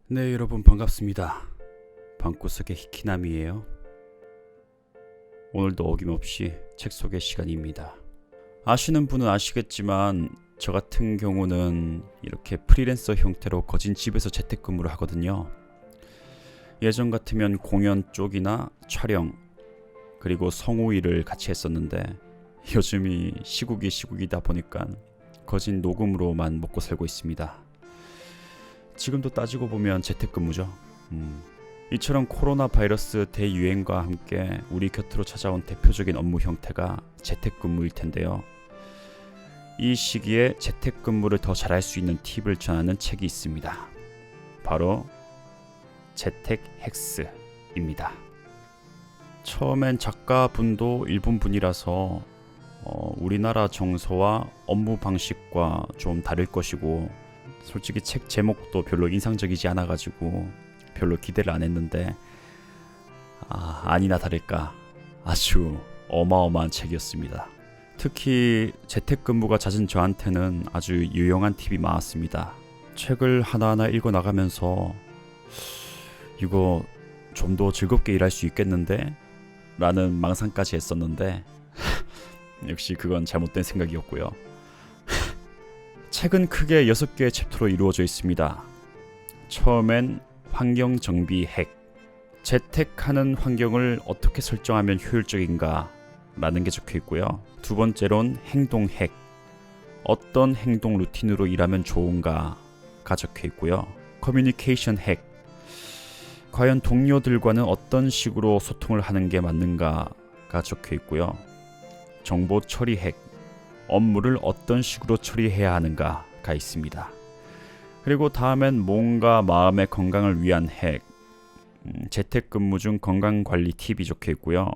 네, 여러분 반갑습니다. 방구석의 히키남이에요. 오늘도 어김없이 책 소개 시간입니다. 아시는 분은 아시겠지만 저 같은 경우는 이렇게 프리랜서 형태로 거진 집에서 재택근무를 하거든요. 예전 같으면 공연 쪽이나 촬영 그리고 성우 일을 같이 했었는데 요즘이 시국이다 보니까 거진 녹음으로만 먹고 살고 있습니다. 지금도 따지고 보면 재택근무죠. 이처럼 코로나 바이러스 대유행과 함께 우리 곁으로 찾아온 대표적인 업무 형태가 재택근무일 텐데요. 이 시기에 재택근무를 더 잘할 수 있는 팁을 전하는 책이 있습니다. 바로 재택헥스입니다. 처음엔 작가분도 일본 분이라서 우리나라 정서와 업무 방식과 좀 다를 것이고 솔직히 책 제목도 별로 인상적이지 않아가지고 별로 기대를 안 했는데 아니나 다를까 아주 어마어마한 책이었습니다. 특히 재택근무가 잦은 저한테는 아주 유용한 팁이 많았습니다. 책을 하나하나 읽어나가면서 이거 좀 더 즐겁게 일할 수 있겠는데? 라는 망상까지 했었는데 역시 그건 잘못된 생각이었고요. 책은 크게 6개의 챕터로 이루어져 있습니다. 처음엔 환경 정비 핵, 재택하는 환경을 어떻게 설정하면 효율적인가 라는 게 적혀 있고요. 두 번째론 행동 핵, 어떤 행동 루틴으로 일하면 좋은가가 적혀 있고요. 커뮤니케이션 핵, 과연 동료들과는 어떤 식으로 소통을 하는 게 맞는가가 적혀 있고요. 정보 처리 핵, 업무를 어떤 식으로 처리해야 하는가가 있습니다. 그리고 다음엔 몸과 마음의 건강을 위한 핵, 재택근무 중 건강관리 팁이 적혀 있고요.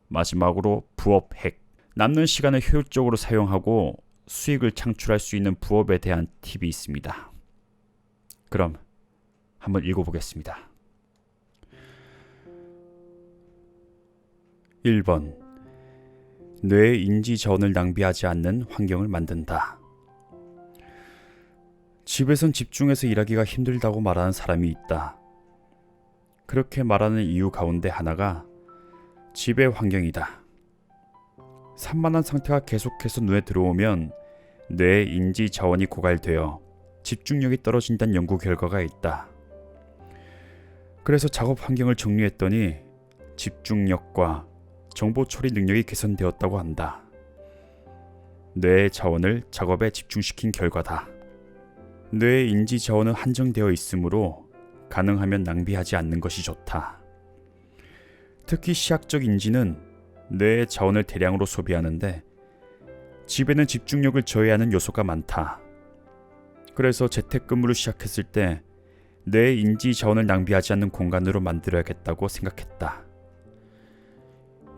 마지막으로 부업 핵, 남는 시간을 효율적으로 사용하고 수익을 창출할 수 있는 부업에 대한 팁이 있습니다. 그럼 한번 읽어보겠습니다. 1번, 뇌의 인지 자원을 낭비하지 않는 환경을 만든다. 집에선 집중해서 일하기가 힘들다고 말하는 사람이 있다. 그렇게 말하는 이유 가운데 하나가 집의 환경이다. 산만한 상태가 계속해서 눈에 들어오면 뇌의 인지 자원이 고갈되어 집중력이 떨어진다는 연구 결과가 있다. 그래서 작업 환경을 정리했더니 집중력과 정보 처리 능력이 개선되었다고 한다. 뇌의 자원을 작업에 집중시킨 결과다. 뇌의 인지 자원은 한정되어 있으므로 가능하면 낭비하지 않는 것이 좋다. 특히 시각적 인지는 뇌의 자원을 대량으로 소비하는데 집에는 집중력을 저해하는 요소가 많다. 그래서 재택근무를 시작했을 때 뇌의 인지 자원을 낭비하지 않는 공간으로 만들어야겠다고 생각했다.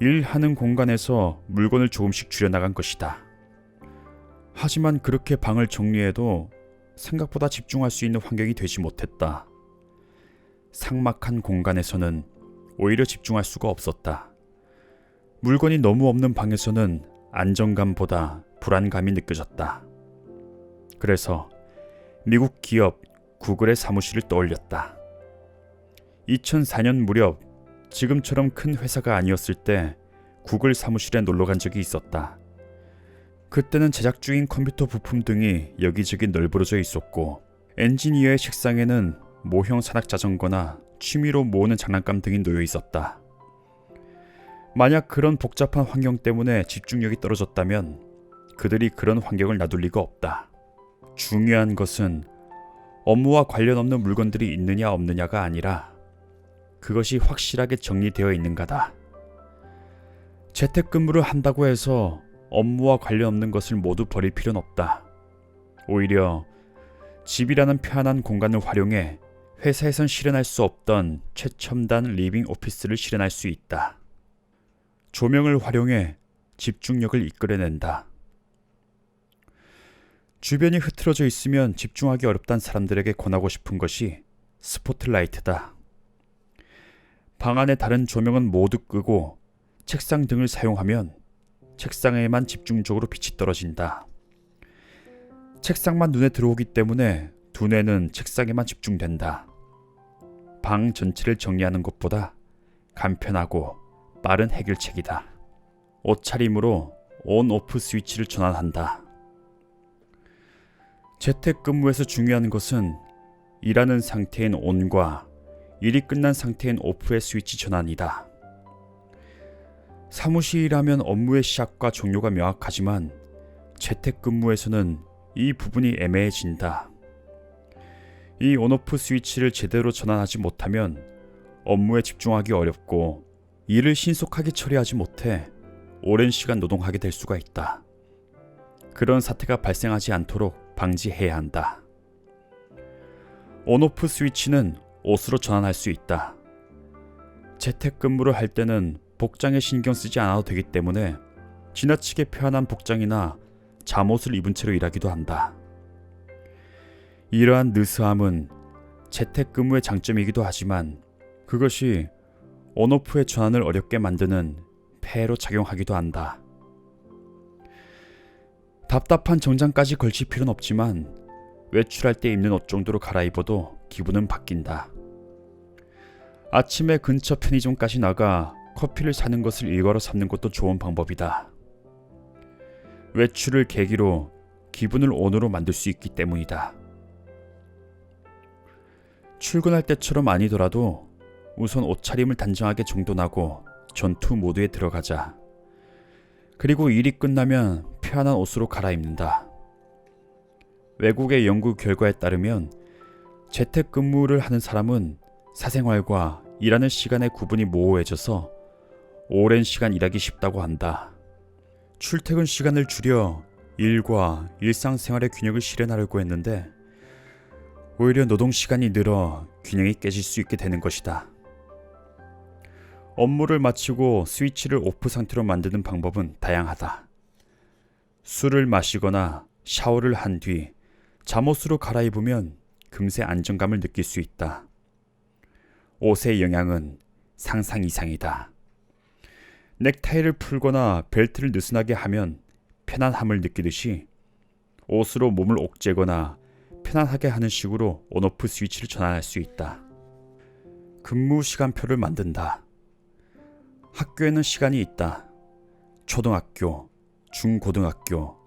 일하는 공간에서 물건을 조금씩 줄여나간 것이다. 하지만 그렇게 방을 정리해도 생각보다 집중할 수 있는 환경이 되지 못했다. 삭막한 공간에서는 오히려 집중할 수가 없었다. 물건이 너무 없는 방에서는 안정감보다 불안감이 느껴졌다. 그래서 미국 기업 구글의 사무실을 떠올렸다. 2004년 무렵 지금처럼 큰 회사가 아니었을 때 구글 사무실에 놀러 간 적이 있었다. 그때는 제작 중인 컴퓨터 부품 등이 여기저기 널브러져 있었고 엔지니어의 책상에는 모형 산악 자전거나 취미로 모으는 장난감 등이 놓여 있었다. 만약 그런 복잡한 환경 때문에 집중력이 떨어졌다면 그들이 그런 환경을 놔둘 리가 없다. 중요한 것은 업무와 관련 없는 물건들이 있느냐 없느냐가 아니라 그것이 확실하게 정리되어 있는가다. 재택근무를 한다고 해서 업무와 관련 없는 것을 모두 버릴 필요는 없다. 오히려 집이라는 편안한 공간을 활용해 회사에선 실현할 수 없던 최첨단 리빙 오피스를 실현할 수 있다. 조명을 활용해 집중력을 이끌어낸다. 주변이 흐트러져 있으면 집중하기 어렵다는 사람들에게 권하고 싶은 것이 스포트라이트다. 방 안의 다른 조명은 모두 끄고 책상 등을 사용하면 책상에만 집중적으로 빛이 떨어진다. 책상만 눈에 들어오기 때문에 두뇌는 책상에만 집중된다. 방 전체를 정리하는 것보다 간편하고 빠른 해결책이다. 옷차림으로 온-오프 스위치를 전환한다. 재택근무에서 중요한 것은 일하는 상태인 온과 일이 끝난 상태인 오프의 스위치 전환이다. 사무실이라면 업무의 시작과 종료가 명확하지만 재택근무에서는 이 부분이 애매해진다. 이 온오프 스위치를 제대로 전환하지 못하면 업무에 집중하기 어렵고 일을 신속하게 처리하지 못해 오랜 시간 노동하게 될 수가 있다. 그런 사태가 발생하지 않도록 방지해야 한다. 온오프 스위치는 옷으로 전환할 수 있다. 재택근무를 할 때는 복장에 신경 쓰지 않아도 되기 때문에 지나치게 편한 복장이나 잠옷을 입은 채로 일하기도 한다. 이러한 느스함은 재택근무의 장점이기도 하지만 그것이 온오프의 전환을 어렵게 만드는 폐해로 작용하기도 한다. 답답한 정장까지 걸칠 필요는 없지만 외출할 때 입는 옷 정도로 갈아입어도 기분은 바뀐다. 아침에 근처 편의점까지 나가 커피를 사는 것을 일과로 삼는 것도 좋은 방법이다. 외출을 계기로 기분을 온으로 만들 수 있기 때문이다. 출근할 때처럼 아니더라도 우선 옷차림을 단정하게 정돈하고 전투 모드에 들어가자. 그리고 일이 끝나면 편한 옷으로 갈아입는다. 외국의 연구 결과에 따르면 재택근무를 하는 사람은 사생활과 일하는 시간의 구분이 모호해져서 오랜 시간 일하기 쉽다고 한다. 출퇴근 시간을 줄여 일과 일상생활의 균형을 실현하려고 했는데 오히려 노동시간이 늘어 균형이 깨질 수 있게 되는 것이다. 업무를 마치고 스위치를 오프 상태로 만드는 방법은 다양하다. 술을 마시거나 샤워를 한 뒤 잠옷으로 갈아입으면 금세 안정감을 느낄 수 있다. 옷의 영향은 상상 이상이다. 넥타이를 풀거나 벨트를 느슨하게 하면 편안함을 느끼듯이 옷으로 몸을 옥죄거나 편안하게 하는 식으로 온오프 스위치를 전환할 수 있다. 근무 시간표를 만든다. 학교에는 시간이 있다. 초등학교, 중고등학교,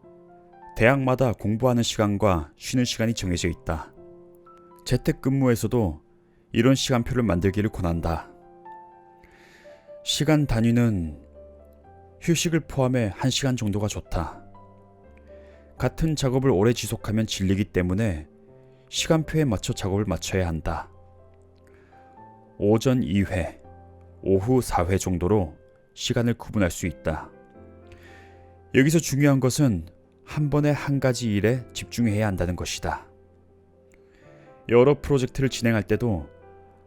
대학마다 공부하는 시간과 쉬는 시간이 정해져 있다. 재택근무에서도 이런 시간표를 만들기를 권한다. 시간 단위는 휴식을 포함해 1시간 정도가 좋다. 같은 작업을 오래 지속하면 질리기 때문에 시간표에 맞춰 작업을 맞춰야 한다. 오전 2회, 오후 4회 정도로 시간을 구분할 수 있다. 여기서 중요한 것은 한 번에 한 가지 일에 집중해야 한다는 것이다. 여러 프로젝트를 진행할 때도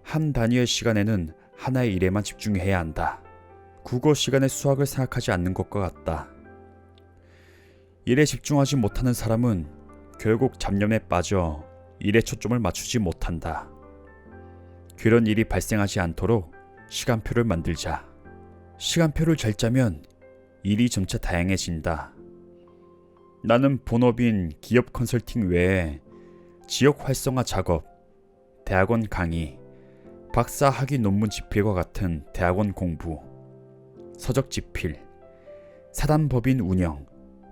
한 단위의 시간에는 하나의 일에만 집중해야 한다. 국어 시간에 수학을 생각하지 않는 것과 같다. 일에 집중하지 못하는 사람은 결국 잡념에 빠져 일에 초점을 맞추지 못한다. 그런 일이 발생하지 않도록 시간표를 만들자. 시간표를 잘 짜면 일이 점차 다양해진다. 나는 본업인 기업 컨설팅 외에 지역 활성화 작업, 대학원 강의, 박사 학위 논문 집필과 같은 대학원 공부, 서적 집필, 사단법인 운영,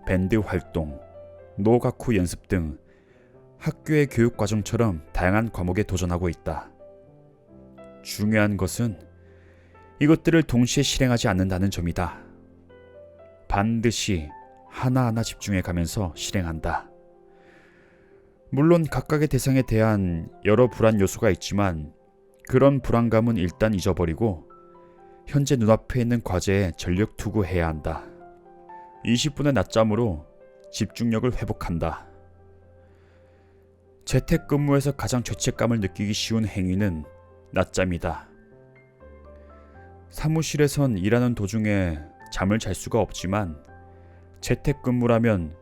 밴드 활동, 노가쿠 연습 등 학교의 교육과정처럼 다양한 과목에 도전하고 있다. 중요한 것은 이것들을 동시에 실행하지 않는다는 점이다. 반드시 하나하나 집중해 가면서 실행한다. 물론 각각의 대상에 대한 여러 불안 요소가 있지만 그런 불안감은 일단 잊어버리고 현재 눈앞에 있는 과제에 전력 투구해야 한다. 20분의 낮잠으로 집중력을 회복한다. 재택근무에서 가장 죄책감을 느끼기 쉬운 행위는 낮잠이다. 사무실에선 일하는 도중에 잠을 잘 수가 없지만 재택근무라면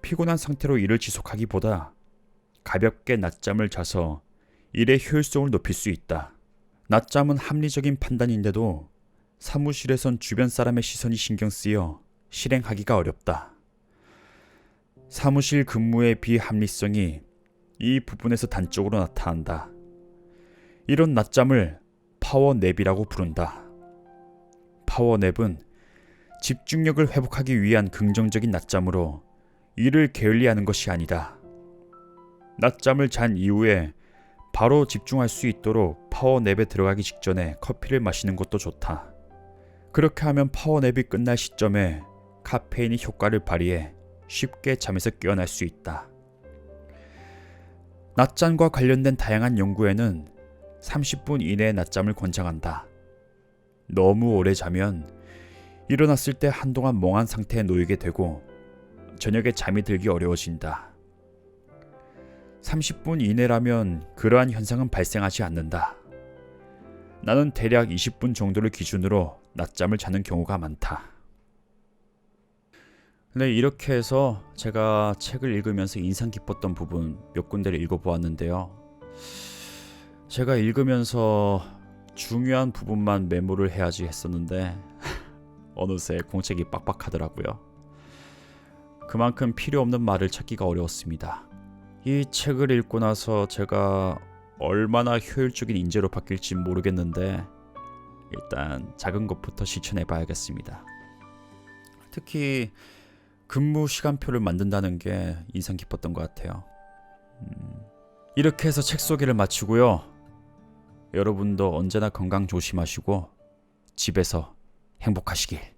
피곤한 상태로 일을 지속하기보다 가볍게 낮잠을 자서 일의 효율성을 높일 수 있다. 낮잠은 합리적인 판단인데도 사무실에선 주변 사람의 시선이 신경 쓰여 실행하기가 어렵다. 사무실 근무의 비합리성이 이 부분에서 단적으로 나타난다. 이런 낮잠을 파워냅이라고 부른다. 파워냅은 집중력을 회복하기 위한 긍정적인 낮잠으로 일을 게을리하는 것이 아니다. 낮잠을 잔 이후에 바로 집중할 수 있도록 파워냅에 들어가기 직전에 커피를 마시는 것도 좋다. 그렇게 하면 파워냅이 끝날 시점에 카페인이 효과를 발휘해 쉽게 잠에서 깨어날 수 있다. 낮잠과 관련된 다양한 연구에는 30분 이내의 낮잠을 권장한다. 너무 오래 자면 일어났을 때 한동안 멍한 상태에 놓이게 되고 저녁에 잠이 들기 어려워진다. 30분 이내라면 그러한 현상은 발생하지 않는다. 나는 대략 20분 정도를 기준으로 낮잠을 자는 경우가 많다. 네, 이렇게 해서 제가 책을 읽으면서 인상 깊었던 부분 몇 군데를 읽어보았는데요. 제가 읽으면서 중요한 부분만 메모를 해야지 했었는데 어느새 공책이 빡빡하더라고요. 그만큼 필요 없는 말을 찾기가 어려웠습니다. 이 책을 읽고 나서 제가 얼마나 효율적인 인재로 바뀔지 모르겠는데 일단 작은 것부터 실천해 봐야겠습니다. 특히 근무 시간표를 만든다는 게 인상 깊었던 것 같아요. 이렇게 해서 책 소개를 마치고요. 여러분도 언제나 건강 조심하시고 집에서 행복하시길.